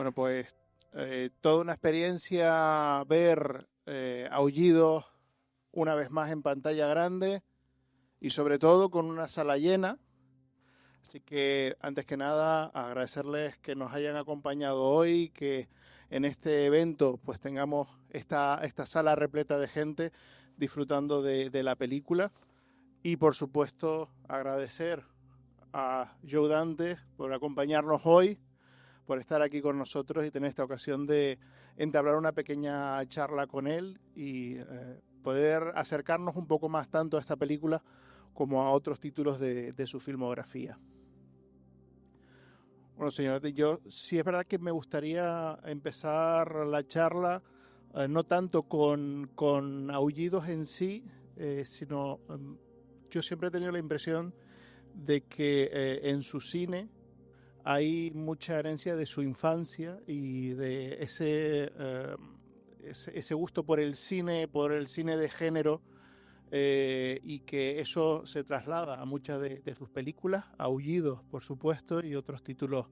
Bueno, pues toda una experiencia ver Aullidos una vez más en pantalla grande y sobre todo con una sala llena. Así que antes que nada agradecerles que nos hayan acompañado hoy, que en este evento pues tengamos esta sala repleta de gente disfrutando de la película y por supuesto agradecer a Joe Dante por acompañarnos hoy, por estar aquí con nosotros y tener esta ocasión de entablar una pequeña charla con él y poder acercarnos un poco más tanto a esta película como a otros títulos de su filmografía. Bueno, señor, yo sí es verdad que me gustaría empezar la charla no tanto con Aullidos en sí, sino yo siempre he tenido la impresión de que en su cine hay mucha herencia de su infancia y de ese gusto por el cine de género, y que eso se traslada a muchas de sus películas, Aullidos, por supuesto, y otros títulos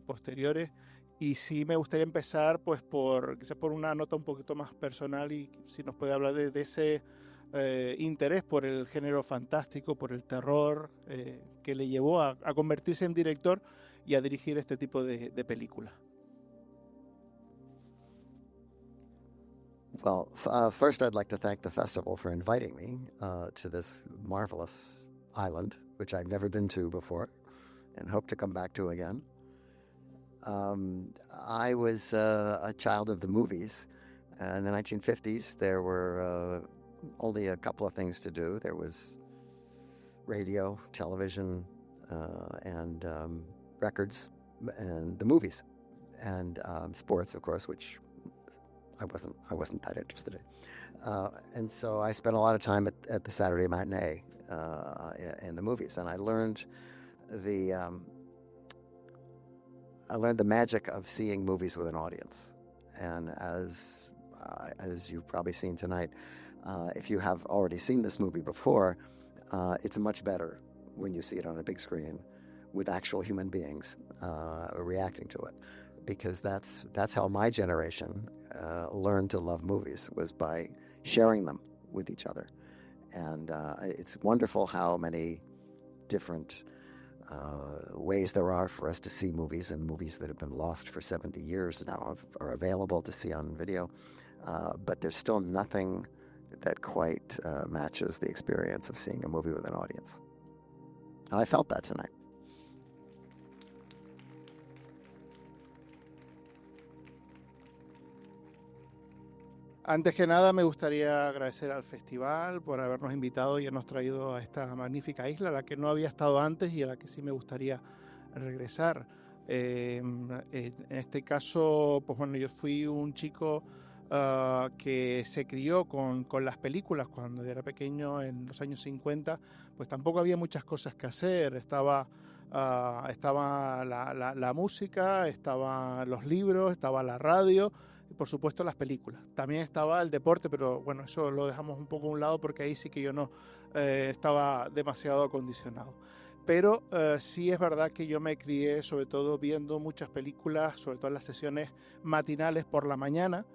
posteriores. Y sí me gustaría empezar pues quizás por una nota un poquito más personal y si nos puede hablar de ese interés por el género fantástico, por el terror, que le llevó a convertirse en director y a dirigir este tipo de películas. Well, first I'd like to thank the festival for inviting me to this marvelous island, which I've never been to before and hope to come back to again. I was a child of the movies. In the 1950s, there were only a couple of things to do. There was radio, television, and records, and the movies, and sports, of course, which I wasn't that interested in. And so I spent a lot of time at the Saturday matinee in the movies, and I learned the magic of seeing movies with an audience. And as you've probably seen tonight, if you have already seen this movie before, it's much better when you see it on a big screen with actual human beings reacting to it, because that's how my generation learned to love movies, was by sharing them with each other. And it's wonderful how many different ways there are for us to see movies, and movies that have been lost for 70 years now are available to see on video. But there's still nothing that quite matches the experience of seeing a movie with an audience. And I felt that tonight. Antes que nada me gustaría agradecer al festival por habernos invitado y habernos traído a esta magnífica isla, a la que no había estado antes y a la que sí me gustaría regresar. En este caso, pues bueno, yo fui un chico que se crió con las películas cuando yo era pequeño, en los años 50, pues tampoco había muchas cosas que hacer. Estaba la música, estaban los libros, estaba la radio y por supuesto las películas. También estaba el deporte, pero bueno, eso lo dejamos un poco a un lado porque ahí sí que yo no estaba demasiado acondicionado. Pero sí es verdad que yo me crié sobre todo viendo muchas películas, sobre todo en las sesiones matinales por la mañana,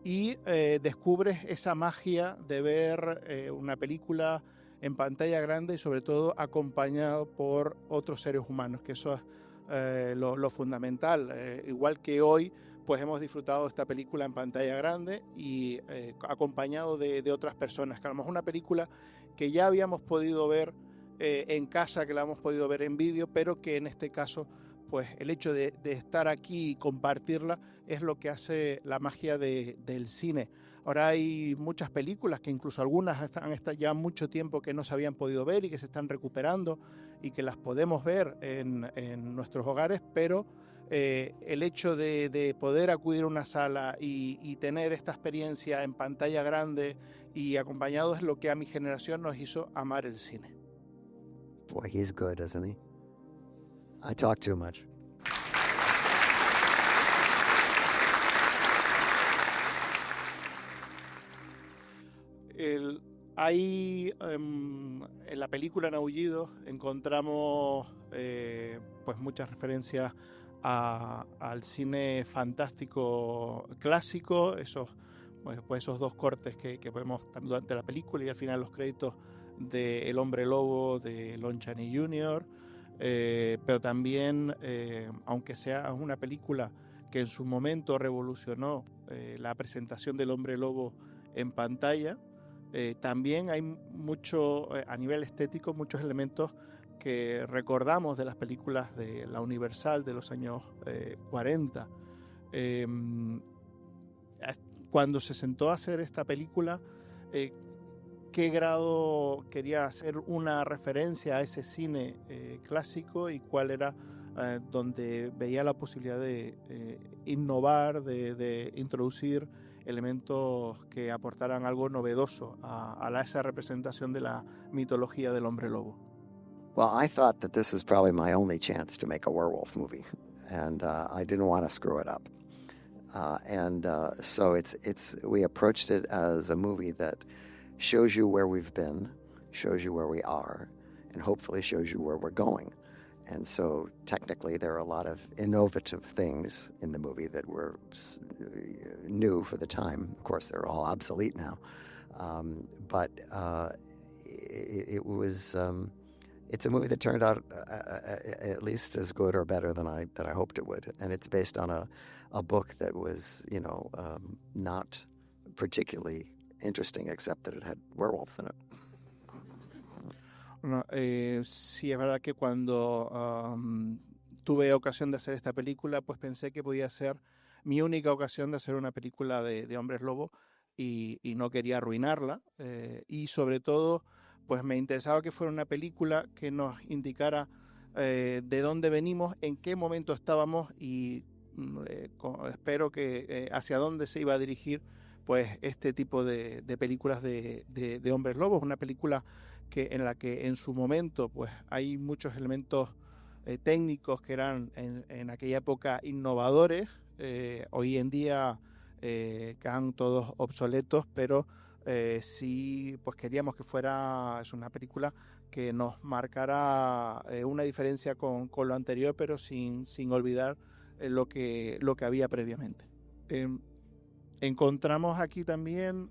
y descubres esa magia de ver una película en pantalla grande y sobre todo acompañado por otros seres humanos, que eso es lo fundamental. Igual que hoy pues hemos disfrutado de esta película en pantalla grande y acompañado de otras personas, que a lo mejor una película que ya habíamos podido ver en casa, que la hemos podido ver en vídeo, pero que en este caso pues el hecho de estar aquí y compartirla es lo que hace la magia del cine. Ahora hay muchas películas que incluso algunas han estado ya mucho tiempo que no se habían podido ver y que se están recuperando y que las podemos ver en nuestros hogares, pero el hecho de poder acudir a una sala y tener esta experiencia en pantalla grande y acompañado es lo que a mi generación nos hizo amar el cine. Boy, he's good, isn't he? I talk too much. Ahí en la película En Aullidos encontramos pues muchas referencias al cine fantástico clásico, esos dos cortes que vemos durante la película y al final los créditos de El Hombre Lobo de Lon Chaney Jr., pero también, aunque sea una película que en su momento revolucionó la presentación del Hombre Lobo en pantalla, también hay mucho, a nivel estético, muchos elementos que recordamos de las películas de la Universal de los años 40. Cuando se sentó a hacer esta película, ¿qué grado quería hacer una referencia a ese cine clásico y cuál era donde veía la posibilidad de innovar, de introducir elementos que aportaran algo novedoso a esa representación de la mitología del hombre lobo? Well, I thought that this was probably my only chance to make a werewolf movie, and I didn't want to screw it up. So we approached it as a movie that shows you where we've been, shows you where we are, and hopefully shows you where we're going. And so technically there are a lot of innovative things in the movie that were new for the time. Of course, they're all obsolete now. But it's a movie that turned out at least as good or better than I hoped it would. And it's based on a book that was, not particularly interesting, except that it had werewolves in it. Bueno, sí, es verdad que cuando tuve ocasión de hacer esta película, pues pensé que podía ser mi única ocasión de hacer una película de hombres lobo y no quería arruinarla. Y sobre todo, pues me interesaba que fuera una película que nos indicara de dónde venimos, en qué momento estábamos y espero que hacia dónde se iba a dirigir pues este tipo de películas de hombres lobos, una película en la que en su momento pues hay muchos elementos técnicos que eran en aquella época innovadores, hoy en día quedan todos obsoletos, pero sí pues queríamos que fuera una película que nos marcara una diferencia con lo anterior, pero sin olvidar lo que había previamente. Encontramos aquí también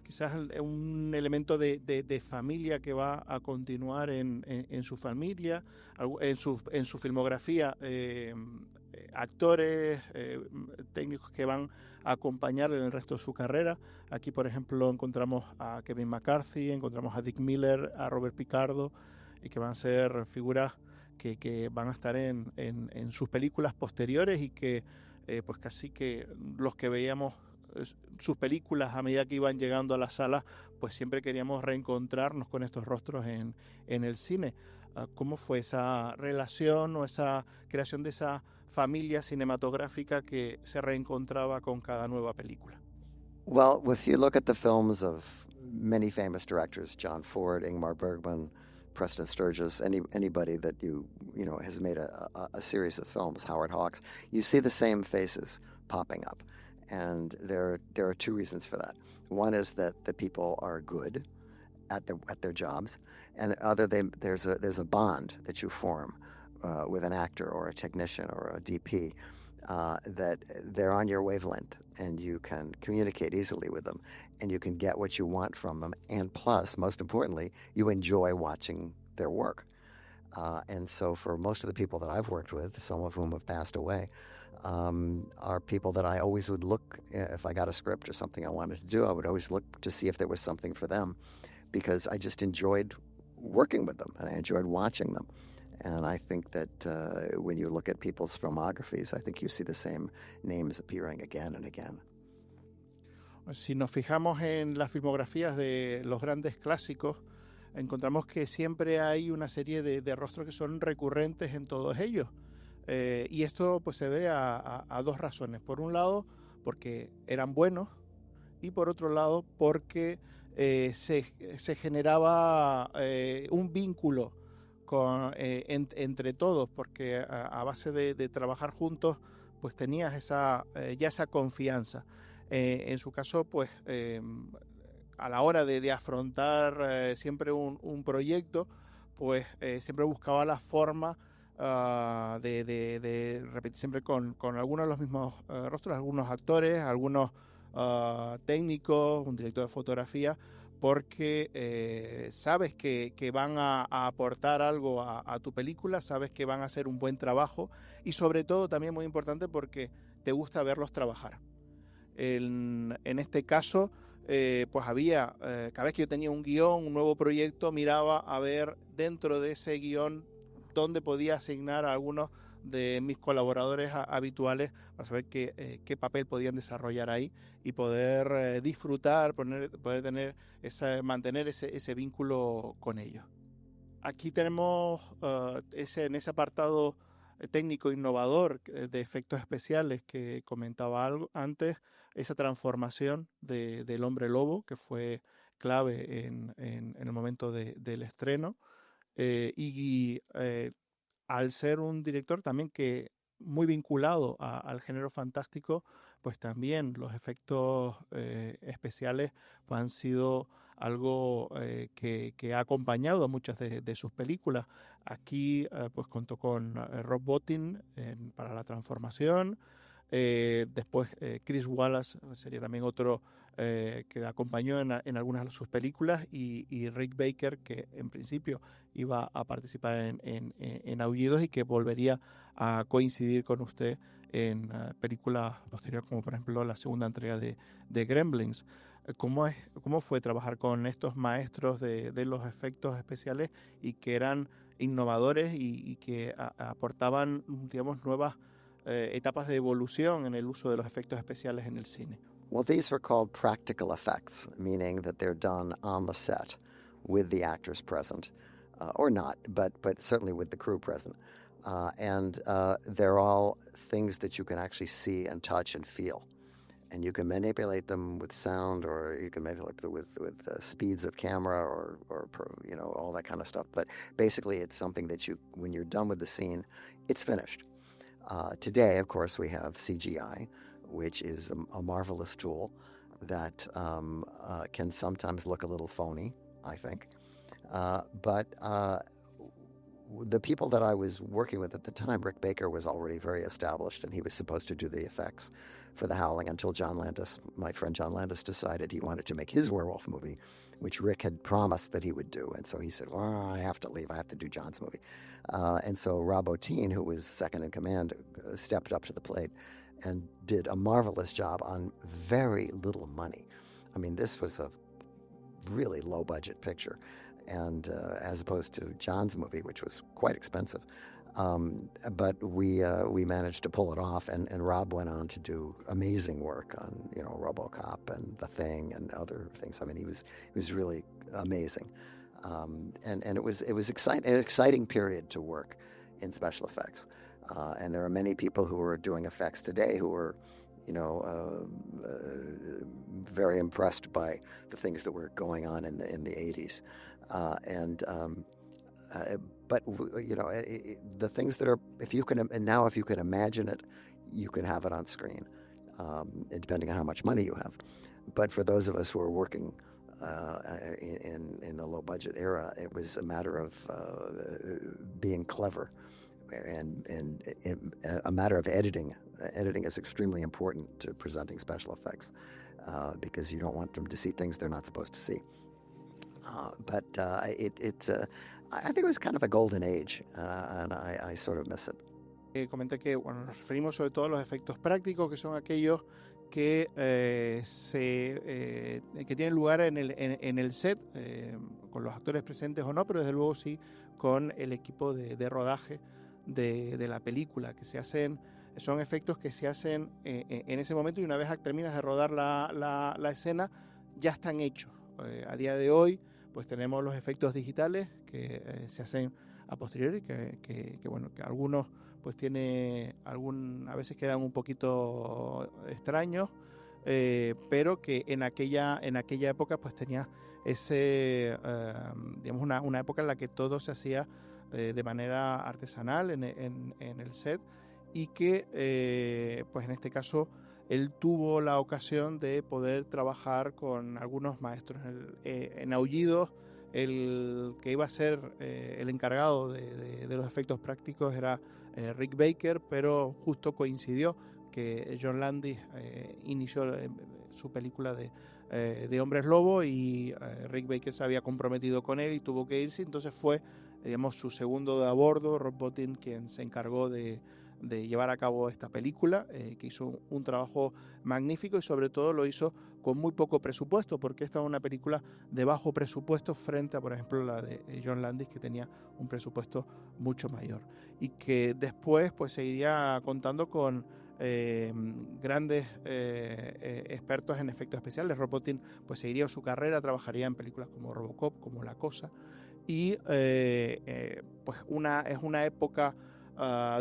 quizás un elemento de familia que va a continuar en su familia, en su filmografía, actores, técnicos que van a acompañarle en el resto de su carrera. Aquí, por ejemplo, encontramos a Kevin McCarthy, encontramos a Dick Miller, a Robert Picardo, y que van a ser figuras que van a estar en sus películas posteriores y que pues casi que los que veíamos sus películas a medida que iban llegando a la sala, pues siempre queríamos reencontrarnos con estos rostros en el cine. ¿Cómo fue esa relación o esa creación de esa familia cinematográfica que se reencontraba con cada nueva película? Well, if you look at the films of many famous directors, John Ford, Ingmar Bergman, Preston Sturges, anybody that you know has made a series of films, Howard Hawks, you see the same faces popping up. And there are two reasons for that. One is that the people are good at their jobs, and the other, there's a bond that you form with an actor or a technician or a DP that they're on your wavelength, and you can communicate easily with them, and you can get what you want from them, and plus, most importantly, you enjoy watching their work. And so for most of the people that I've worked with, some of whom have passed away, are people that I always would look, if I got a script or something I wanted to do, I would always look to see if there was something for them, because I just enjoyed working with them, and I enjoyed watching them. And I think that when you look at people's filmographies, I think you see the same names appearing again and again. Si nos fijamos en las filmografías de los grandes clásicos, encontramos que siempre hay una serie de rostros que son recurrentes en todos ellos. Y esto pues se ve a dos razones. Por un lado, porque eran buenos, y por otro lado, porque se generaba un vínculo entre todos, porque a base de trabajar juntos, pues tenías esa confianza. En su caso, pues a la hora de afrontar siempre un proyecto, pues siempre buscaba la forma de repetir siempre con algunos de los mismos rostros, algunos actores, algunos técnicos, un director de fotografía, porque sabes que van a aportar algo a tu película, sabes que van a hacer un buen trabajo y sobre todo también muy importante porque te gusta verlos trabajar. En este caso, pues había, cada vez que yo tenía un guión, un nuevo proyecto, miraba a ver dentro de ese guión dónde podía asignar a algunos de mis colaboradores habituales para saber qué papel podían desarrollar ahí y poder disfrutar, poder tener mantener ese vínculo con ellos. Aquí tenemos en ese apartado técnico innovador de efectos especiales que comentaba antes, esa transformación del hombre lobo que fue clave en el momento del estreno y al ser un director también que muy vinculado al género fantástico, pues también los efectos especiales pues han sido algo que ha acompañado a muchas de sus películas. Aquí pues contó con Rob Bottin para la transformación. Después Chris Wallace sería también otro que acompañó en algunas de sus películas y Rick Baker, que en principio iba a participar en Aullidos y que volvería a coincidir con usted en películas posteriores, como por ejemplo la segunda entrega de Gremlins. ¿Cómo fue trabajar con estos maestros de los efectos especiales y que eran innovadores y que aportaban, digamos, nuevas etapas de evolución en el uso de los efectos especiales en el cine? Well, these were called practical effects, meaning that they're done on the set with the actors present, or not, but certainly with the crew present. And they're all things that you can actually see and touch and feel. And you can manipulate them with sound, or you can manipulate them with speeds of camera, or all that kind of stuff. But basically, it's something that when you're done with the scene, it's finished. Today, of course, we have CGI, which is a marvelous tool that can sometimes look a little phony, I think. But the people that I was working with at the time, Rick Baker was already very established, and he was supposed to do the effects for The Howling until John Landis, my friend John Landis, decided he wanted to make his werewolf movie, which Rick had promised that he would do. And so he said, well, I have to leave. I have to do John's movie. And so Rob Bottin, who was second in command, stepped up to the plate and did a marvelous job on very little money. I mean, this was a really low-budget picture, and as opposed to John's movie, which was quite expensive. But we managed to pull it off, and Rob went on to do amazing work on RoboCop and The Thing and other things. I mean, he was really amazing, and it was an exciting period to work in special effects. And there are many people who are doing effects today who are, very impressed by the things that were going on in the 80s. But the things that are, if you can imagine it, you can have it on screen, depending on how much money you have. But for those of us who are working in the low budget era, it was a matter of being clever, and a matter of editing. Editing is extremely important to presenting special effects because you don't want them to see things they're not supposed to see. But I think it was kind of a golden age, and I sort of miss it. Comenté que nos referimos sobre todo a los efectos prácticos, que son aquellos que que tienen lugar en el set, con los actores presentes o no, pero desde luego sí con el equipo de rodaje de la película, que son efectos que se hacen en ese momento, y una vez terminas de rodar la escena, ya están hechos. A día de hoy pues tenemos los efectos digitales que se hacen a posteriori, que algunos pues a veces quedan un poquito extraños, pero que en aquella época pues tenía digamos una época en la que todo se hacía de manera artesanal en el set, y que pues en este caso él tuvo la ocasión de poder trabajar con algunos maestros en Aullidos. el que iba a ser el encargado de los efectos prácticos era Rick Baker, pero justo coincidió que John Landis inició su película de Hombres Lobo y Rick Baker se había comprometido con él y tuvo que irse, entonces fue, digamos, su segundo de a bordo, Rob Bottin, quien se encargó de llevar a cabo esta película, que hizo un trabajo magnífico y sobre todo lo hizo con muy poco presupuesto, porque esta es una película de bajo presupuesto frente a, por ejemplo, la de John Landis, que tenía un presupuesto mucho mayor y que después pues seguiría contando con grandes expertos en efectos especiales. Rob Bottin pues seguiría su carrera, trabajaría en películas como Robocop, como La Cosa, y pues es una época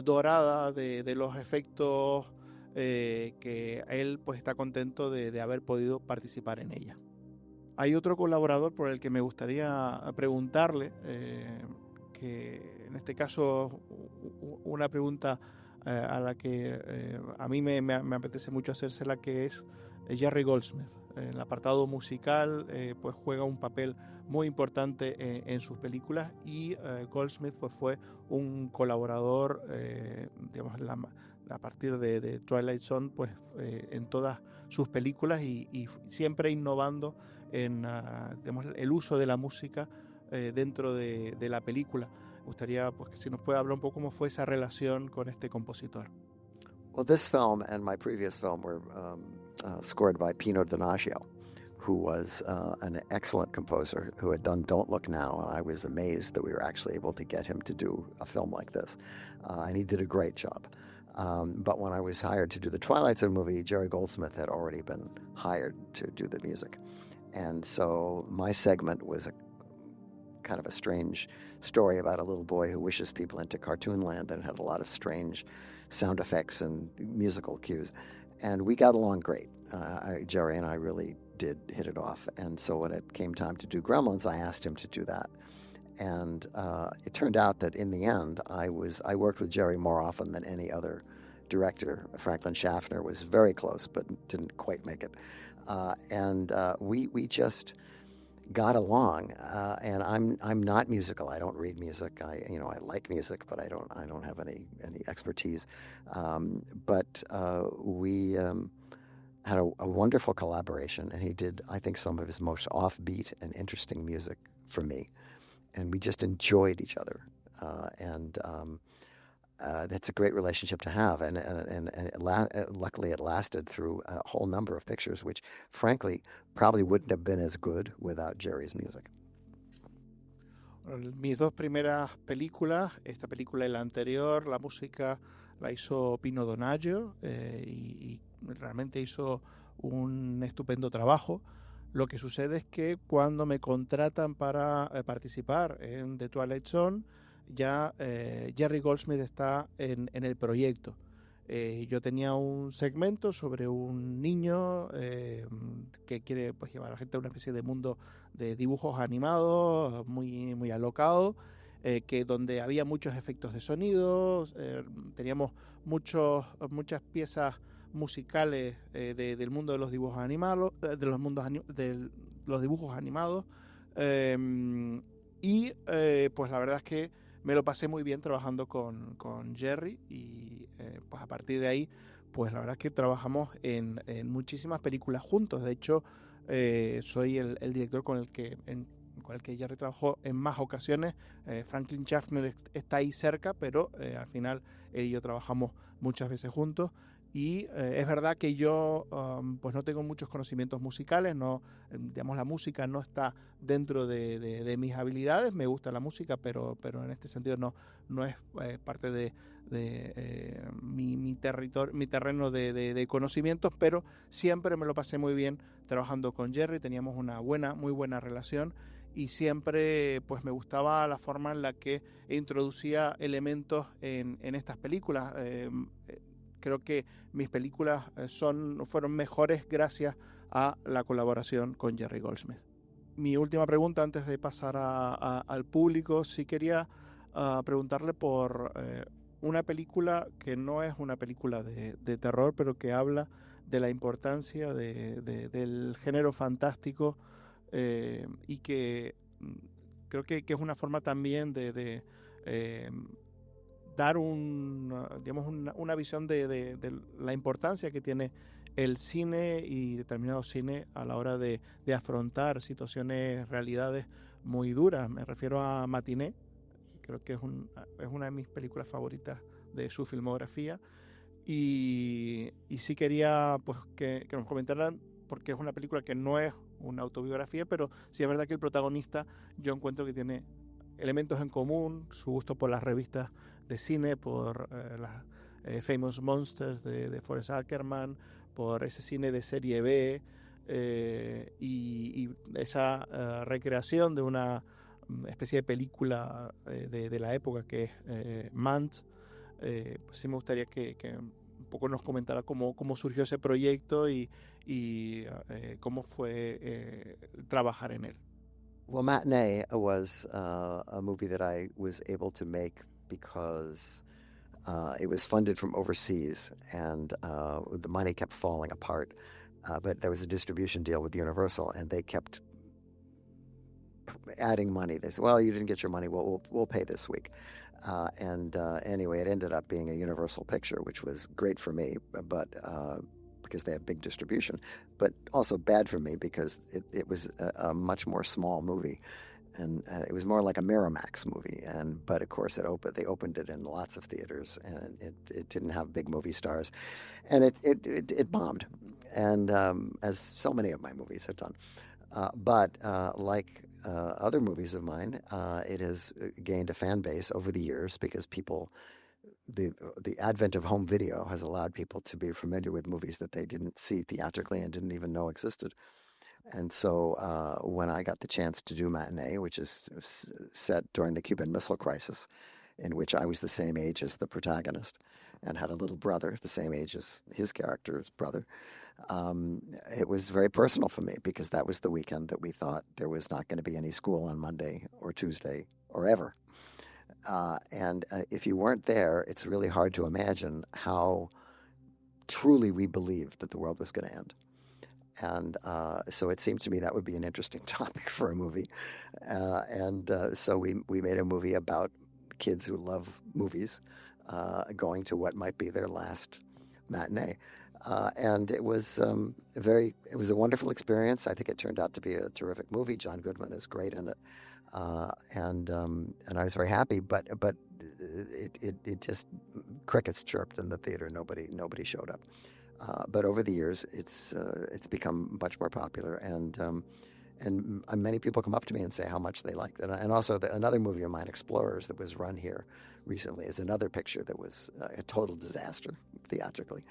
dorada de los efectos que él pues está contento de haber podido participar en ella. Hay otro colaborador por el que me gustaría preguntarle, que en este caso una pregunta a la que a mí me apetece mucho hacérsela, que es Jerry Goldsmith. En el apartado musical pues juega un papel muy importante en sus películas y Goldsmith pues fue un colaborador digamos, a partir de Twilight Zone pues en todas sus películas y siempre innovando en digamos, el uso de la música dentro de la película. Me gustaría pues, que si nos puede hablar un poco cómo fue esa relación con este compositor. Well, this film and my previous film were scored by Pino Donaggio, who was an excellent composer who had done Don't Look Now, and I was amazed that we were actually able to get him to do a film like this, and he did a great job. But when I was hired to do the Twilight Zone movie, Jerry Goldsmith had already been hired to do the music, and so my segment was a kind of a strange story about a little boy who wishes people into cartoon land, and had a lot of strange sound effects and musical cues. And we got along great. Jerry and I really did hit it off. And so when it came time to do Gremlins, I asked him to do that. And it turned out that in the end, I worked with Jerry more often than any other director. Franklin Schaffner was very close, but didn't quite make it. And we just got along, and I'm not musical. I don't read music. I like music, but I don't have any expertise. But we had a wonderful collaboration, and he did, I think, some of his most offbeat and interesting music for me, and we just enjoyed each other. That's a great relationship to have, and luckily it lasted through a whole number of pictures, which frankly probably wouldn't have been as good without Jerry's music. Mis dos primeras películas, esta película y la anterior, la música la hizo Pino Donaggio y realmente hizo un estupendo trabajo. Lo que sucede es que cuando me contratan para participar en The Twilight Zone, ya Jerry Goldsmith está en el proyecto. Yo tenía un segmento sobre un niño que quiere pues, llevar a la gente a una especie de mundo de dibujos animados muy, muy alocado, donde había muchos efectos de sonido, teníamos muchas piezas musicales del mundo de los dibujos animados, de los dibujos animados, y pues la verdad es que me lo pasé muy bien trabajando con Jerry y pues a partir de ahí pues la verdad es que trabajamos en muchísimas películas juntos. De hecho soy el director con el que Jerry trabajó en más ocasiones. Franklin Schaffner está ahí cerca, pero al final él y yo trabajamos muchas veces juntos. Y es verdad que yo pues no tengo muchos conocimientos musicales, digamos la música no está dentro de mis habilidades. Me gusta la música, pero en este sentido no es parte de mi terreno de conocimientos, pero siempre me lo pasé muy bien trabajando con Jerry. Teníamos una muy buena relación y siempre pues me gustaba la forma en la que introducía elementos en estas películas. Creo que mis películas fueron mejores gracias a la colaboración con Jerry Goldsmith. Mi última pregunta antes de pasar al público, sí quería preguntarle por una película que no es una película de terror, pero que habla de la importancia del género fantástico y que creo que es una forma también de dar digamos una visión de la importancia que tiene el cine y determinado cine a la hora de afrontar situaciones, realidades muy duras. Me refiero a Matinée, creo que es una de mis películas favoritas de su filmografía, y sí quería pues que nos comentaran, porque es una película que no es una autobiografía, pero sí es verdad que el protagonista yo encuentro que tiene elementos en común, su gusto por las revistas de cine, por las Famous Monsters de Forrest Ackerman, por ese cine de serie B, y esa recreación de una especie de película de la época que es Mank. Pues sí me gustaría que un poco nos comentara cómo surgió ese proyecto y cómo fue trabajar en él. Well, Matinee was a movie that I was able to make because it was funded from overseas, and the money kept falling apart. But there was a distribution deal with Universal, and they kept adding money. They said, "Well, you didn't get your money. We'll pay this week." Anyway, it ended up being a Universal picture, which was great for me, but because they had big distribution, but also bad for me because it was a much more small movie, and it was more like a Miramax movie. But of course, they opened it in lots of theaters, and it didn't have big movie stars, and it bombed, and as so many of my movies have done. But like other movies of mine, it has gained a fan base over the years because the advent of home video has allowed people to be familiar with movies that they didn't see theatrically and didn't even know existed. And so when I got the chance to do Matinee, which is set during the Cuban Missile Crisis, in which I was the same age as the protagonist and had a little brother the same age as his character's brother, it was very personal for me because that was the weekend that we thought there was not going to be any school on Monday or Tuesday or ever. And if you weren't there, it's really hard to imagine how truly we believed that the world was going to end. And so it seemed to me that would be an interesting topic for a movie. So we made a movie about kids who love movies going to what might be their last matinee. And it was a wonderful experience. I think it turned out to be a terrific movie. John Goodman is great in it. And I was very happy, but it just crickets chirped in the theater. Nobody showed up. But over the years, it's become much more popular, and many people come up to me and say how much they liked it. And also, another movie of mine, Explorers, that was run here recently, is another picture that was a total disaster theatrically.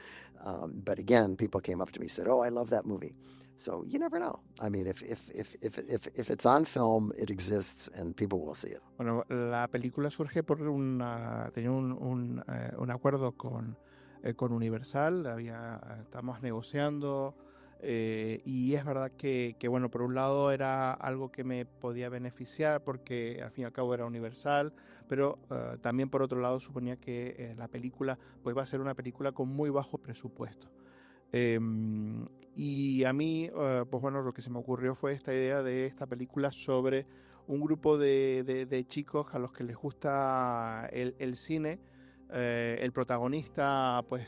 But again, people came up to me and said, "Oh, I love that movie." So you never know. I mean, if it's on film, it exists and people will see it. Bueno, la película surge por tenía un acuerdo con Universal, estábamos negociando, y es verdad que bueno, por un lado era algo que me podía beneficiar porque al fin y al cabo era Universal, pero también por otro lado suponía que la película pues va a ser una película con muy bajo presupuesto. Y a mí, pues bueno, lo que se me ocurrió fue esta idea de esta película sobre un grupo de chicos a los que les gusta el cine. El protagonista pues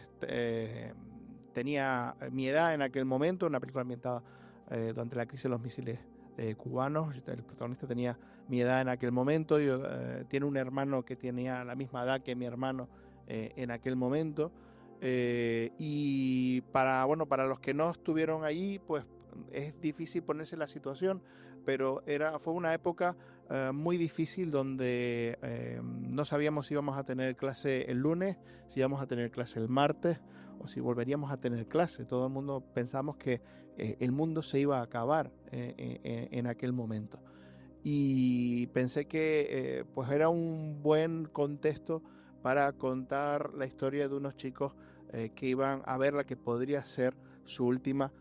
tenía mi edad en aquel momento, una película ambientada durante la crisis de los misiles cubanos. El protagonista tenía mi edad en aquel momento, tiene un hermano que tenía la misma edad que mi hermano en aquel momento. Y para los que no estuvieron allí, pues es difícil ponerse en la situación, pero fue una época muy difícil donde no sabíamos si íbamos a tener clase el lunes, si íbamos a tener clase el martes o si volveríamos a tener clase. Todo el mundo pensamos que el mundo se iba a acabar en aquel momento. Y pensé que pues era un buen contexto para contar la historia de unos chicos que iban a ver la que podría ser su última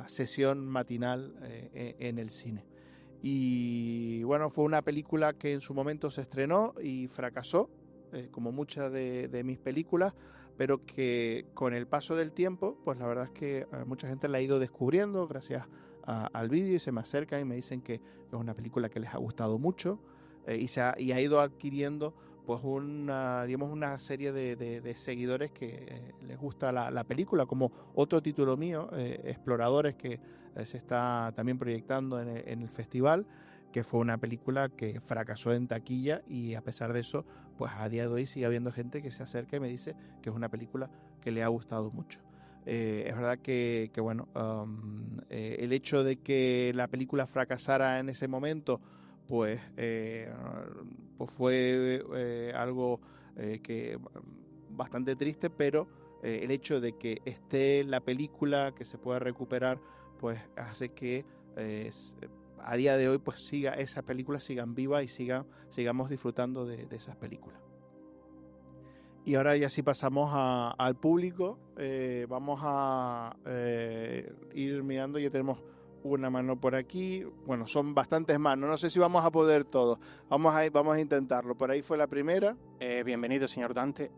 sesión matinal en el cine. Y bueno, fue una película que en su momento se estrenó y fracasó, como muchas de mis películas, pero que con el paso del tiempo, pues la verdad es que mucha gente la ha ido descubriendo gracias al vídeo y se me acercan y me dicen que es una película que les ha gustado mucho, y ha ido adquiriendo pues una serie de seguidores que les gusta la película, como otro título mío, Exploradores, que se está también proyectando en el festival, que fue una película que fracasó en taquilla, y a pesar de eso, pues a día de hoy sigue habiendo gente que se acerca y me dice que es una película que le ha gustado mucho. Es verdad que bueno, el hecho de que la película fracasara en ese momento, pues fue algo que bastante triste, pero el hecho de que esté la película, que se pueda recuperar, pues hace que a día de hoy pues esas películas sigan vivas y sigamos disfrutando de esas películas. Y ahora ya sí pasamos al público. Vamos a ir mirando. Ya tenemos una mano por aquí. Bueno, son bastantes manos. No sé si vamos a poder todos. Vamos a intentarlo. Por ahí fue la primera. Bienvenido, señor Dante.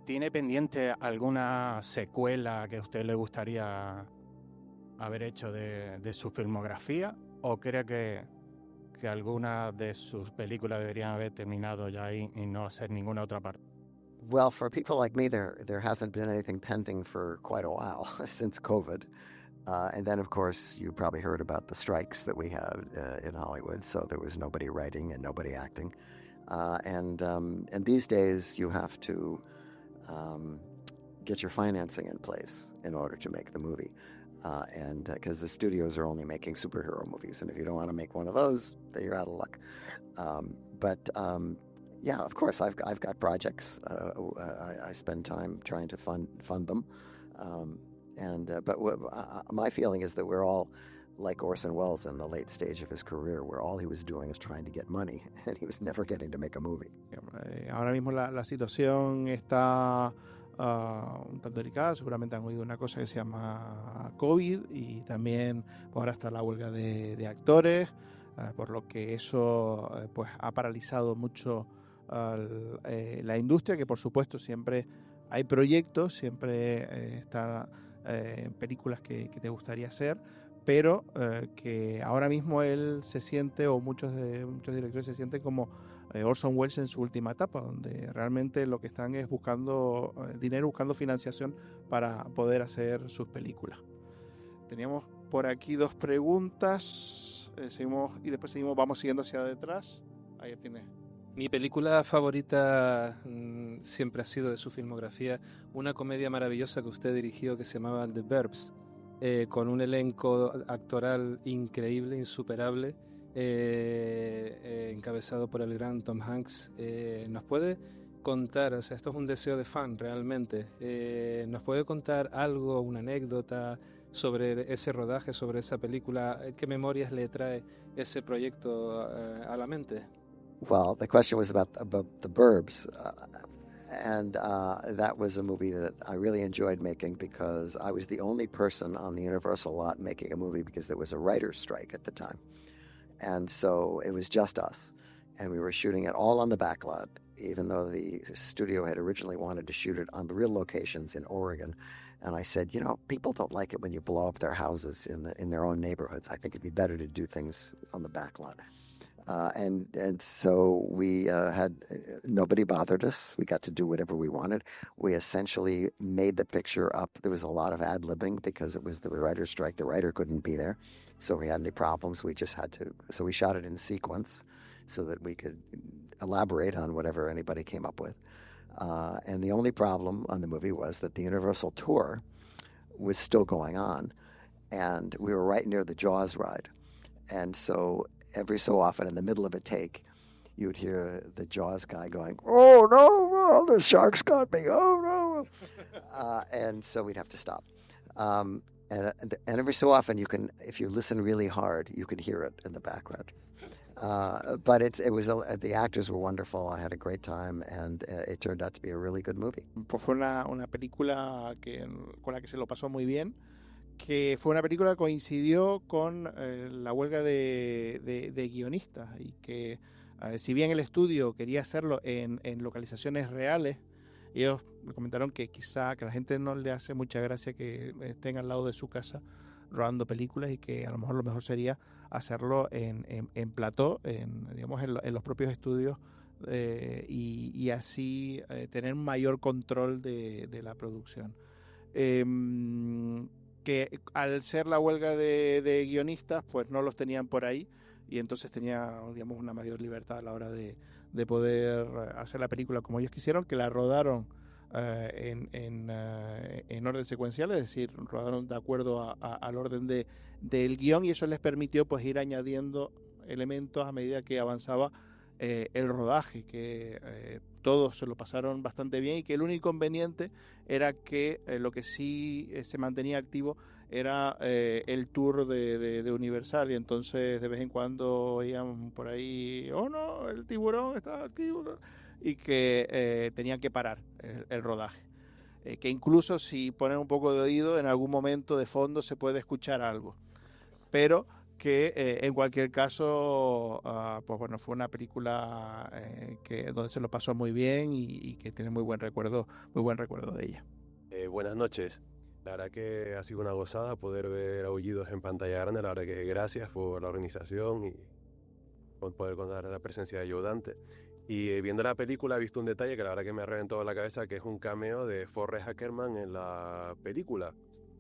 ¿Tiene pendiente alguna secuela que a usted le gustaría haber hecho de su filmografía? ¿O cree que alguna de sus películas deberían haber terminado ya ahí y no hacer ninguna otra parte? Well, for people like me, there hasn't been anything pending for quite a while since COVID. And then, of course, you probably heard about the strikes that we had in Hollywood. So there was nobody writing and nobody acting. And these days, you have to get your financing in place in order to make the movie. And because the studios are only making superhero movies. And if you don't want to make one of those, then you're out of luck. Yeah, of course, I've got projects. I spend time trying to fund them. But my feeling is that we're all like Orson Welles in the late stage of his career, where all he was doing is trying to get money, and he was never getting to make a movie. Ahora mismo la situación está un tanto delicada. Seguramente han oído una cosa que se llama COVID, y también ahora está la huelga de actores, por lo que eso pues ha paralizado mucho la industria, que por supuesto siempre hay proyectos, siempre está películas que te gustaría hacer, pero que ahora mismo él se siente, o muchos directores se sienten como Orson Welles en su última etapa, donde realmente lo que están es buscando dinero, buscando financiación para poder hacer sus películas. Teníamos por aquí 2 preguntas, vamos siguiendo hacia detrás. Ahí tienes. Mi película favorita siempre ha sido de su filmografía una comedia maravillosa que usted dirigió que se llamaba The Burbs, con un elenco actoral increíble, insuperable, encabezado por el gran Tom Hanks. ¿Nos puede contar, o sea, esto es un deseo de fan realmente, nos puede contar algo, una anécdota sobre ese rodaje, sobre esa película? ¿Qué memorias le trae ese proyecto a la mente? Well, the question was about The Burbs, and that was a movie that I really enjoyed making because I was the only person on the Universal lot making a movie because there was a writer's strike at the time. And so it was just us, and we were shooting it all on the back lot, even though the studio had originally wanted to shoot it on the real locations in Oregon. And I said, people don't like it when you blow up their houses in their own neighborhoods. I think it'd be better to do things on the back lot. And so we had nobody bothered us. We got to do whatever we wanted. We essentially made the picture up. There was a lot of ad-libbing because it was the writer's strike. The writer couldn't be there. So if we had any problems, we just had to. So we shot it in sequence so that we could elaborate on whatever anybody came up with. And the only problem on the movie was that the Universal tour was still going on. And we were right near the Jaws ride. And so every so often, in the middle of a take, you would hear the Jaws guy going, "Oh no, the sharks got me! Oh no!" And so we'd have to stop. And every so often, if you listen really hard, you can hear it in the background. But the actors were wonderful. I had a great time, and it turned out to be a really good movie. Pues fue una película con la que se lo pasó muy bien. Que fue una película que coincidió con la huelga de guionistas, y que si bien el estudio quería hacerlo en localizaciones reales, ellos me comentaron que quizá que a la gente no le hace mucha gracia que estén al lado de su casa rodando películas y que a lo mejor sería hacerlo en plató, digamos, en los propios estudios, y así tener mayor control de la producción. Que al ser la huelga de guionistas, pues no los tenían por ahí, y entonces tenía, digamos, una mayor libertad a la hora de poder hacer la película como ellos quisieron, que la rodaron en orden secuencial, es decir, rodaron de acuerdo al orden del guión, y eso les permitió pues ir añadiendo elementos a medida que avanzaba el rodaje, que todos se lo pasaron bastante bien, y que el único inconveniente era que lo que sí se mantenía activo era el tour de Universal, y entonces de vez en cuando oían por ahí, oh no, el tiburón está activo, y que tenían que parar el rodaje. Que incluso si ponen un poco de oído, en algún momento de fondo se puede escuchar algo. Pero que en cualquier caso, pues bueno, fue una película donde se lo pasó muy bien y que tiene muy buen recuerdo de ella. Buenas noches. La verdad que ha sido una gozada poder ver Aullidos en pantalla grande. La verdad que gracias por la organización y por poder contar la presencia de Joe Dante. Y viendo la película he visto un detalle que la verdad que me ha reventado la cabeza, que es un cameo de Forrest Ackerman en la película.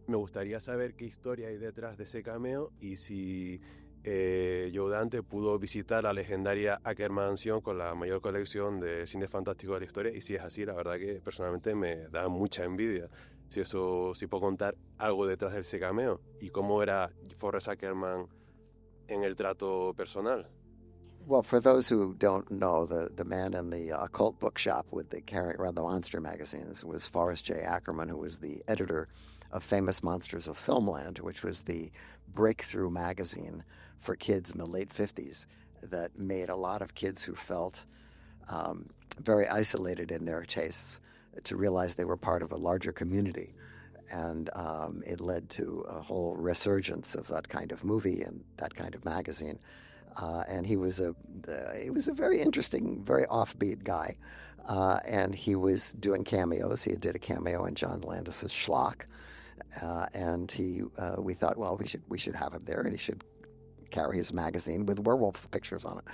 Me gustaría saber qué historia hay detrás de ese cameo y si Joe Dante pudo visitar la legendaria Ackerman Mansion con la mayor colección de cine fantástico de la historia, y si es así, la verdad que personalmente me da mucha envidia. Si puedo contar algo detrás de ese cameo y cómo era Forrest Ackerman en el trato personal. Well, for those who don't know, the man in the occult bookshop with the carrying around the monster magazines was Forrest J. Ackerman, who was the editor of Famous Monsters of Filmland, which was the breakthrough magazine for kids in the late 50s that made a lot of kids who felt very isolated in their tastes to realize they were part of a larger community. And it led to a whole resurgence of that kind of movie and that kind of magazine. And he was a very interesting, very offbeat guy. And he was doing cameos. He did a cameo in John Landis's Schlock. And we thought, well, we should have him there, and he should carry his magazine with werewolf pictures on it.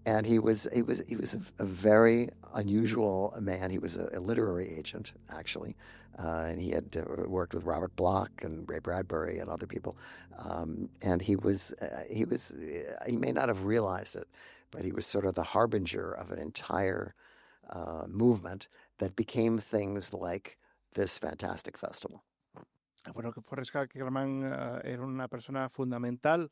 And he was a very unusual man. He was a literary agent, actually, and he had worked with Robert Bloch and Ray Bradbury and other people. And he may not have realized it, but he was sort of the harbinger of an entire movement that became things like this fantastic festival. Bueno, que Forrest Ackerman era una persona fundamental,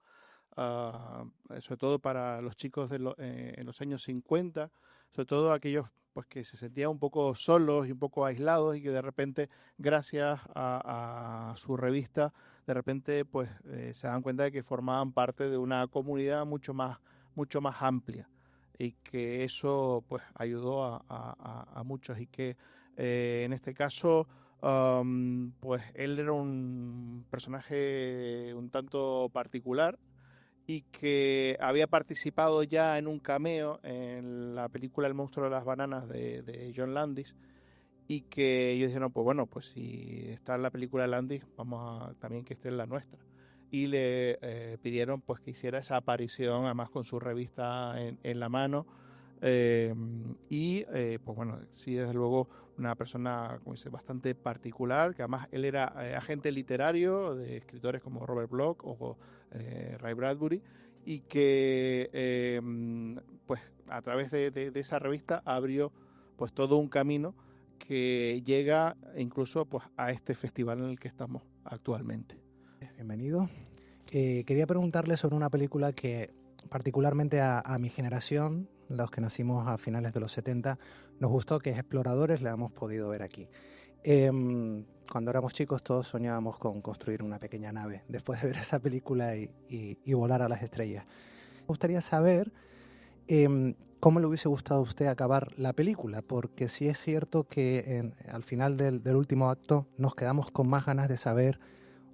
sobre todo para los chicos en los años 50, sobre todo aquellos pues que se sentían un poco solos y un poco aislados, y que de repente, gracias a su revista, de repente pues se dan cuenta de que formaban parte de una comunidad mucho más amplia, y que eso pues ayudó a muchos, y que en este caso pues él era un personaje un tanto particular, y que había participado ya en un cameo en la película El monstruo de las bananas de John Landis, y que ellos dijeron, pues bueno, pues si está en la película de Landis, vamos a también que esté en la nuestra, y le pidieron pues que hiciera esa aparición, además con su revista en la mano. Pues bueno, sí, desde luego una persona, como dice, bastante particular, que además él era agente literario de escritores como Robert Bloch o Ray Bradbury, y que pues a través de esa revista abrió pues todo un camino que llega incluso pues a este festival en el que estamos actualmente. Bienvenido. Quería preguntarle sobre una película que particularmente a mi generación, los que nacimos a finales de los 70, nos gustó, que es Exploradores. La hemos podido ver aquí. Cuando éramos chicos todos soñábamos con construir una pequeña nave después de ver esa película y volar a las estrellas. Me gustaría saber cómo le hubiese gustado a usted acabar la película, porque sí es cierto que al final del último acto nos quedamos con más ganas de saber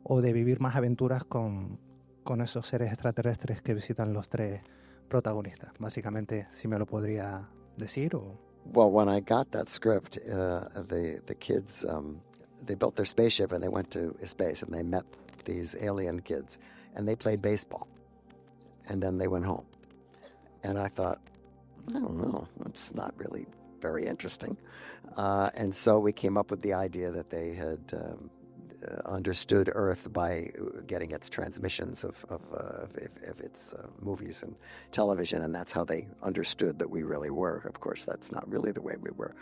o de vivir más aventuras con esos seres extraterrestres que visitan los tres protagonistas. Básicamente, si me lo podría decir o... Well, when I got that script, the kids they built their spaceship and they went to space and they met these alien kids and they played baseball. And then they went home. And I thought, I don't know, it's not really very interesting. And so we came up with the idea that they had understood Earth by getting its transmissions of its movies and television, and that's how they understood that we really were. Of course, that's not really the way we were.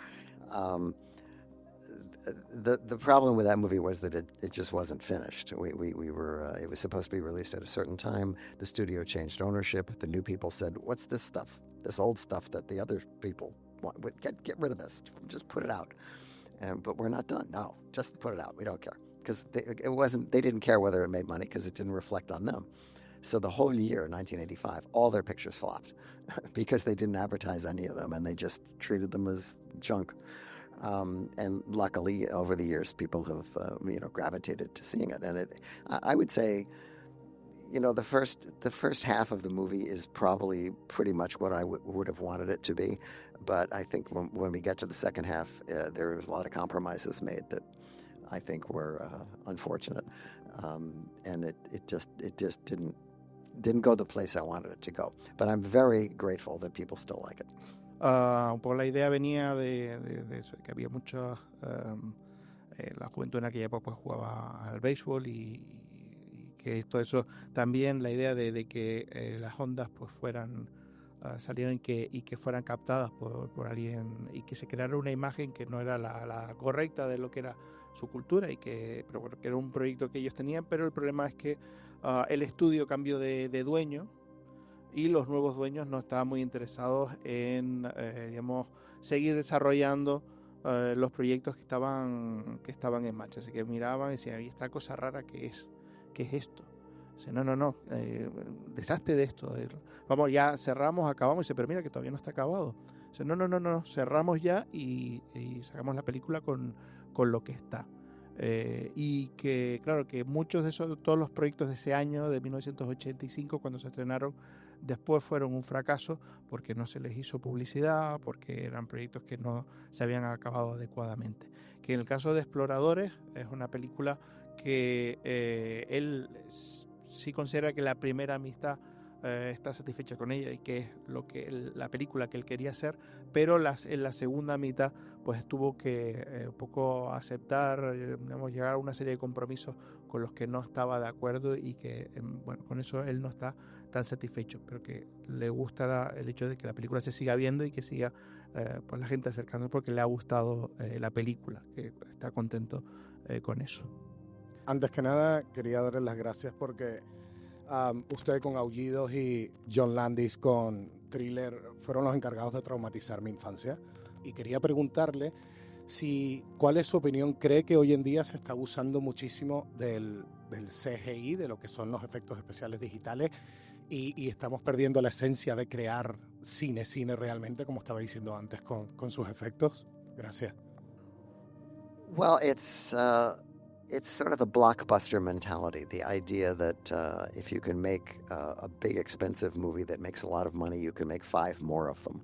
The problem with that movie was that it just wasn't finished. We were it was supposed to be released at a certain time. The studio changed ownership. The new people said, "What's this stuff? This old stuff that the other people want? Get rid of this. Just put it out." But we're not done. No, just put it out. We don't care because they didn't care whether it made money because it didn't reflect on them. So the whole year, 1985, all their pictures flopped because they didn't advertise any of them and they just treated them as junk. And luckily, over the years, people have gravitated to seeing it. And I would say, the first half of the movie is probably pretty much what I would have wanted it to be. But I think when we get to the second half, there was a lot of compromises made that I think were unfortunate, and it just didn't go the place I wanted it to go. But I'm very grateful that people still like it. Un poco la idea venía de eso, de que había mucha la juventud en aquella época pues, jugaba al béisbol y que todo eso también la idea de que las ondas pues fueran salieran y que fueran captadas por alguien y que se creara una imagen que no era la correcta de lo que era su cultura pero bueno, que era un proyecto que ellos tenían, pero el problema es que el estudio cambió de dueño y los nuevos dueños no estaban muy interesados en, seguir desarrollando los proyectos que estaban en marcha. Así que miraban y decían, ¿y esta cosa rara qué es esto? Dice, no, deshazte de esto. Vamos, ya cerramos, acabamos. Dice, pero mira que todavía no está acabado. Dice, no, cerramos ya y sacamos la película con lo que está. Y que, claro, que muchos de todos los proyectos de ese año, de 1985, cuando se estrenaron, después fueron un fracaso porque no se les hizo publicidad, porque eran proyectos que no se habían acabado adecuadamente. Que en el caso de Exploradores es una película que él sí considera que la primera amistad está satisfecha con ella y que es la película que él quería hacer, pero en la segunda mitad pues tuvo que un poco aceptar, llegar a una serie de compromisos con los que no estaba de acuerdo y que con eso él no está tan satisfecho, pero que le gusta el hecho de que la película se siga viendo y que siga pues la gente acercando porque le ha gustado la película, que está contento con eso. Antes que nada quería darles las gracias porque usted con Aullidos y John Landis con Thriller fueron los encargados de traumatizar mi infancia y quería preguntarle cuál es su opinión. ¿Cree que hoy en día se está abusando muchísimo del CGI, de lo que son los efectos especiales digitales y estamos perdiendo la esencia de crear cine realmente, como estaba diciendo antes con sus efectos? Gracias. Well, it's sort of the blockbuster mentality, the idea that if you can make a big, expensive movie that makes a lot of money, you can make 5 more of them.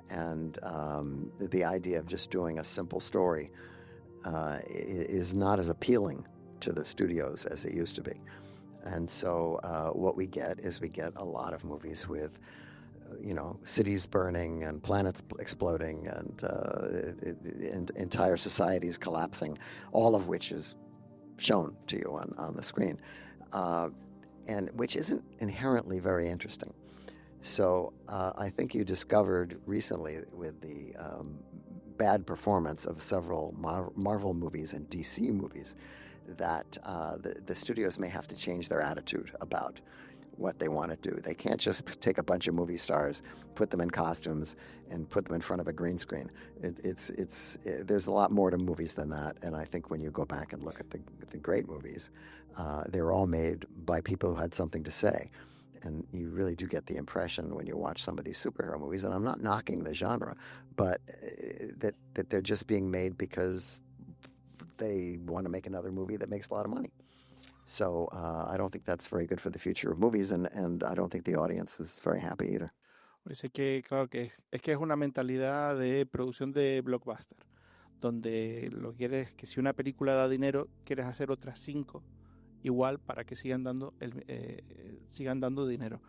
And the idea of just doing a simple story is not as appealing to the studios as it used to be. And so what we get a lot of movies with cities burning and planets exploding and entire societies collapsing, all of which is shown to you on the screen, and which isn't inherently very interesting. So I think you discovered recently with the bad performance of several Marvel movies and DC movies that the studios may have to change their attitude about what they want to do. They can't just take a bunch of movie stars, put them in costumes, and put them in front of a green screen. There's a lot more to movies than that, and I think when you go back and look at the great movies, they were all made by people who had something to say. And you really do get the impression when you watch some of these superhero movies, and I'm not knocking the genre, but that they're just being made because they want to make another movie that makes a lot of money. So I don't think that's very good for the future of movies, and I don't think the audience is very happy either. Dice que, claro, que es una mentalidad de producción de blockbuster, donde lo que quieres es que si una película da dinero, quieres hacer otras 5 igual para que sigan dando dinero.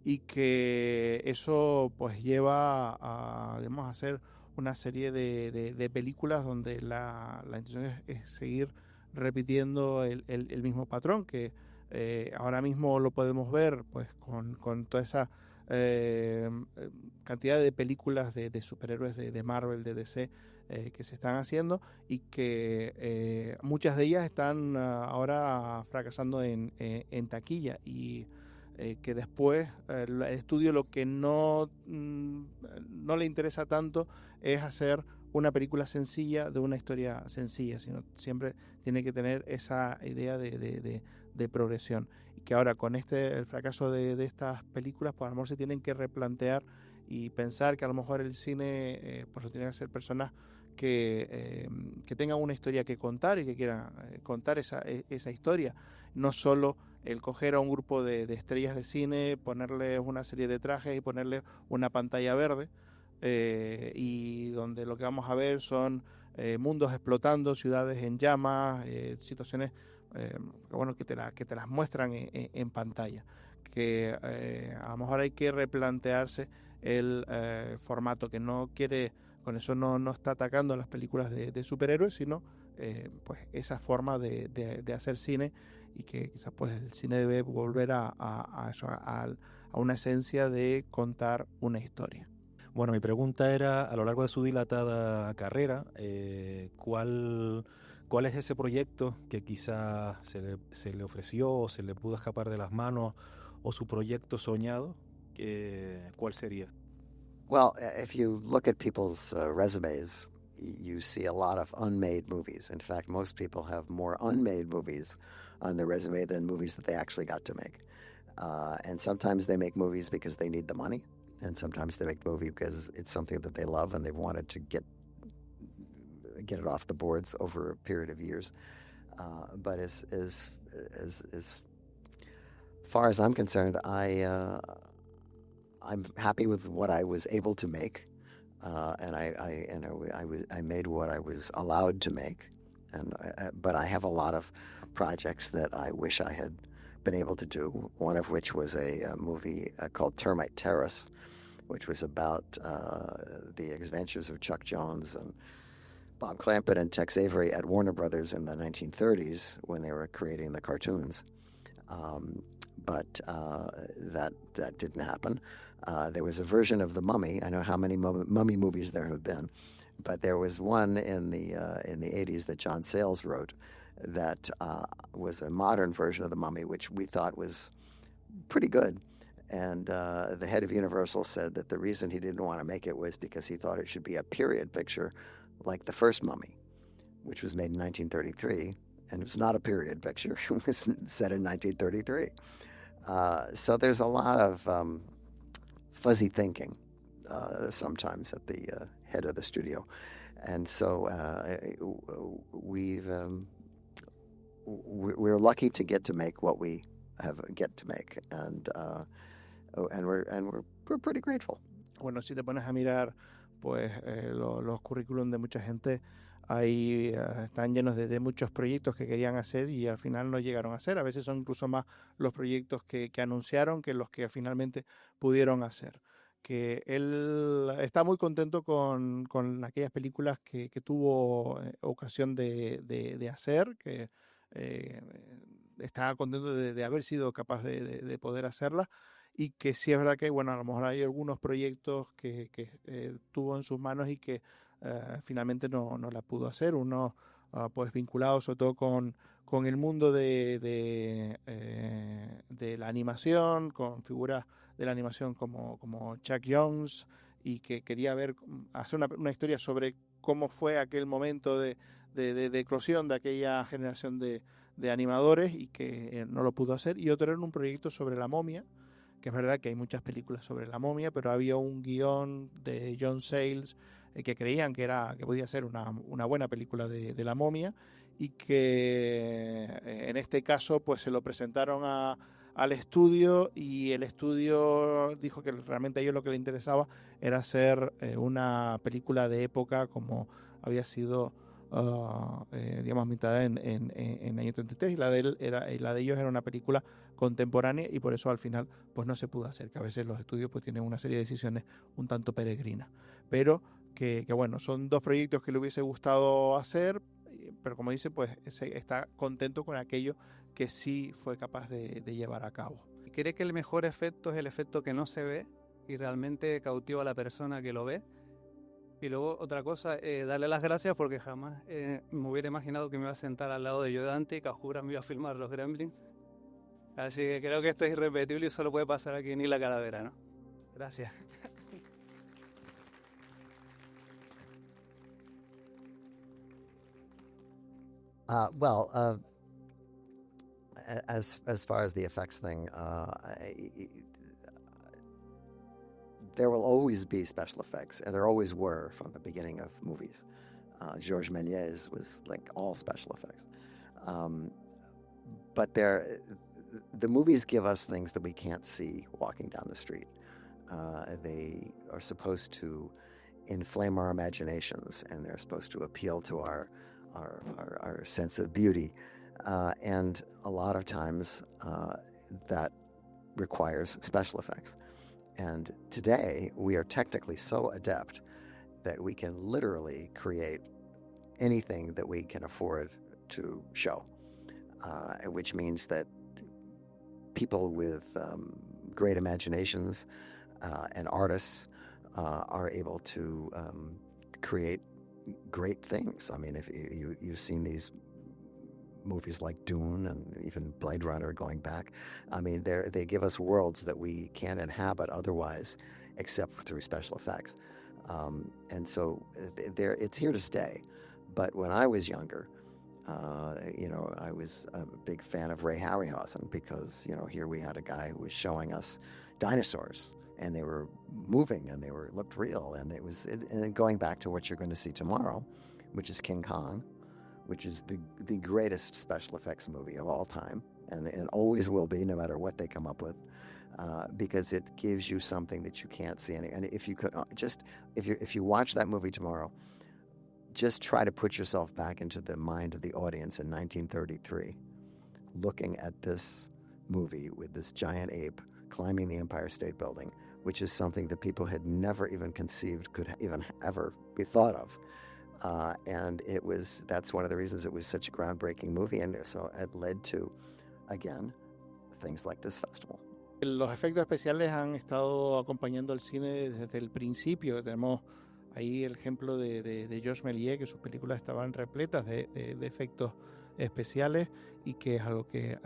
Y que eso pues lleva a, digamos, a hacer una serie de películas donde la intención es seguir repitiendo el mismo patrón, que ahora mismo lo podemos ver pues con toda esa cantidad de películas de superhéroes de Marvel, de DC, que se están haciendo, y que muchas de ellas están ahora fracasando en taquilla, y que después el estudio lo que no le interesa tanto es hacer una película sencilla de una historia sencilla, sino siempre tiene que tener esa idea de progresión. Y que ahora con el fracaso de estas películas, pues a lo mejor se tienen que replantear y pensar que a lo mejor el cine pues lo tienen que hacer personas que tengan una historia que contar y que quieran contar esa historia, no solo el coger a un grupo de estrellas de cine, ponerles una serie de trajes y ponerles una pantalla verde, y donde lo que vamos a ver son mundos explotando, ciudades en llamas, situaciones que te las muestran en pantalla. Que a lo mejor hay que replantearse el formato, que no quiere, con eso no está atacando a las películas de superhéroes, sino pues esa forma de hacer cine, y que quizás pues el cine debe volver a una esencia de contar una historia. Bueno, mi pregunta era, a lo largo de su dilatada carrera, ¿cuál es ese proyecto que quizás se le ofreció o se le pudo escapar de las manos, o su proyecto soñado? ¿Cuál sería? Well, if you look at people's resumes, you see a lot of unmade movies. In fact, most people have more unmade movies on their resume than movies that they actually got to make. And sometimes they make movies because they need the money, and sometimes they make the movie because it's something that they love and they've wanted to get it off the boards over a period of years. But as far as I'm concerned, I'm happy with what I was able to make, and I made what I was allowed to make, but I have a lot of projects that I wish I had been able to do. One of which was a movie called Termite Terrace, which was about the adventures of Chuck Jones and Bob Clampett and Tex Avery at Warner Brothers in the 1930s when they were creating the cartoons. But that didn't happen. There was a version of The Mummy. I know how many mummy movies there have been, but there was one in the 80s that John Sayles wrote that was a modern version of The Mummy, which we thought was pretty good. And the head of Universal said that the reason he didn't want to make it was because he thought it should be a period picture like the first Mummy, which was made in 1933. And it was not a period picture. It was set in 1933. So there's a lot of fuzzy thinking sometimes at the head of the studio. And so we're lucky to get to make what we get to make. And we're pretty grateful. Bueno, si te pones a mirar pues los currículum de mucha gente, ahí están llenos de muchos proyectos que querían hacer y al final no llegaron a hacer. A veces son incluso más los proyectos que anunciaron que los que finalmente pudieron hacer. Que él está muy contento con aquellas películas que tuvo ocasión de hacer, que está contento de haber sido capaz de poder hacerlas. Y que sí es verdad que, bueno, a lo mejor hay algunos proyectos que tuvo en sus manos y que finalmente no la pudo hacer. Uno pues vinculado sobre todo con el mundo de la animación, con figuras de la animación como Chuck Jones, y que quería hacer una historia sobre cómo fue aquel momento de eclosión de aquella generación de animadores, y que no lo pudo hacer. Y otro era un proyecto sobre la momia, que es verdad que hay muchas películas sobre la momia, pero había un guión de John Sayles que creían que podía ser una buena película de la momia, y que en este caso pues se lo presentaron al estudio, y el estudio dijo que realmente a ellos lo que les interesaba era hacer una película de época como había sido digamos, ambientada en el año 33, y la de ellos era una película contemporánea, y por eso al final pues no se pudo hacer, que a veces los estudios pues tienen una serie de decisiones un tanto peregrinas, pero que bueno, son dos proyectos que le hubiese gustado hacer, pero como dice, pues está contento con aquello que sí fue capaz de llevar a cabo. ¿Cree que el mejor efecto es el efecto que no se ve y realmente cautiva a la persona que lo ve? Y luego otra cosa, darle las gracias porque jamás me hubiera imaginado que me iba a sentar al lado de Joe Dante y que a jura me iba a filmar los Gremlins. Así que creo que esto es irrepetible y solo puede pasar aquí en Isla Calavera, ¿no? Gracias. Well, as far as the effects thing, there will always be special effects, and there always were from the beginning of movies. Georges Méliès was like all special effects. But the movies give us things that we can't see walking down the street. They are supposed to inflame our imaginations, and they're supposed to appeal to our sense of beauty. And a lot of times that requires special effects. And today we are technically so adept that we can literally create anything that we can afford to show, which means that people with great imaginations and artists are able to create great things. I mean, if you've seen these movies like Dune and even Blade Runner going back, I mean, they give us worlds that we can't inhabit otherwise except through special effects. And so it's here to stay. But when I was younger, I was a big fan of Ray Harryhausen because, here we had a guy who was showing us dinosaurs, and they were moving and they looked real. And and going back to what you're going to see tomorrow, which is King Kong, which is the greatest special effects movie of all time, and always will be, no matter what they come up with, because it gives you something that you can't see. And if you could if you watch that movie tomorrow, just try to put yourself back into the mind of the audience in 1933, looking at this movie with this giant ape climbing the Empire State Building, which is something that people had never even conceived could even ever be thought of. And that's one of the reasons it was such a groundbreaking movie, and so it led to, again, things like this festival. Los efectos especiales han estado acompañando al cine desde el principio. Tenemos ahí el ejemplo de Georges Méliès, que sus películas estaban repletas de efectos especiales, y que es algo que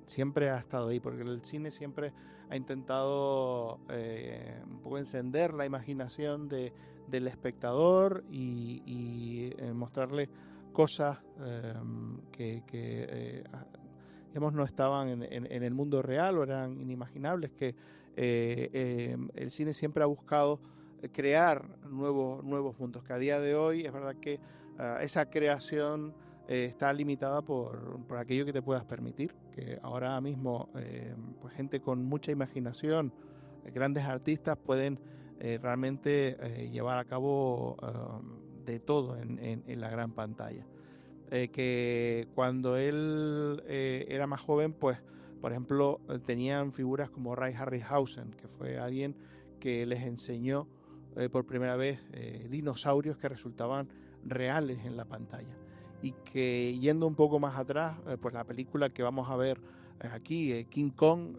siempre ha estado ahí, porque el cine siempre ha intentado un poco encender la imaginación del espectador y mostrarle cosas que digamos no estaban en el mundo real o eran inimaginables, que el cine siempre ha buscado crear nuevos mundos, que a día de hoy es verdad que esa creación está limitada por aquello que te puedas permitir, que ahora mismo pues gente con mucha imaginación, grandes artistas pueden realmente llevar a cabo de todo en la gran pantalla. Que cuando él era más joven, pues por ejemplo tenían figuras como Ray Harryhausen, que fue alguien que les enseñó por primera vez dinosaurios que resultaban reales en la pantalla, y que yendo un poco más atrás, pues la película que vamos a ver aquí, King Kong,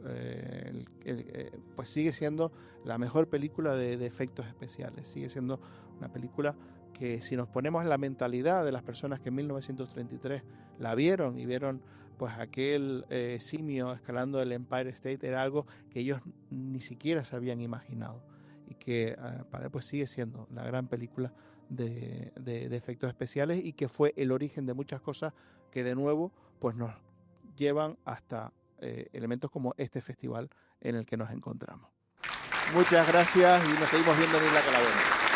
pues sigue siendo la mejor película de efectos especiales. Sigue siendo una película que, si nos ponemos en la mentalidad de las personas que en 1933 la vieron y vieron pues aquel simio escalando el Empire State, era algo que ellos ni siquiera se habían imaginado, y que para él pues sigue siendo la gran película de efectos especiales, y que fue el origen de muchas cosas que de nuevo pues nos llevan hasta elementos como este festival en el que nos encontramos. Muchas gracias y nos seguimos viendo en Isla Calavera.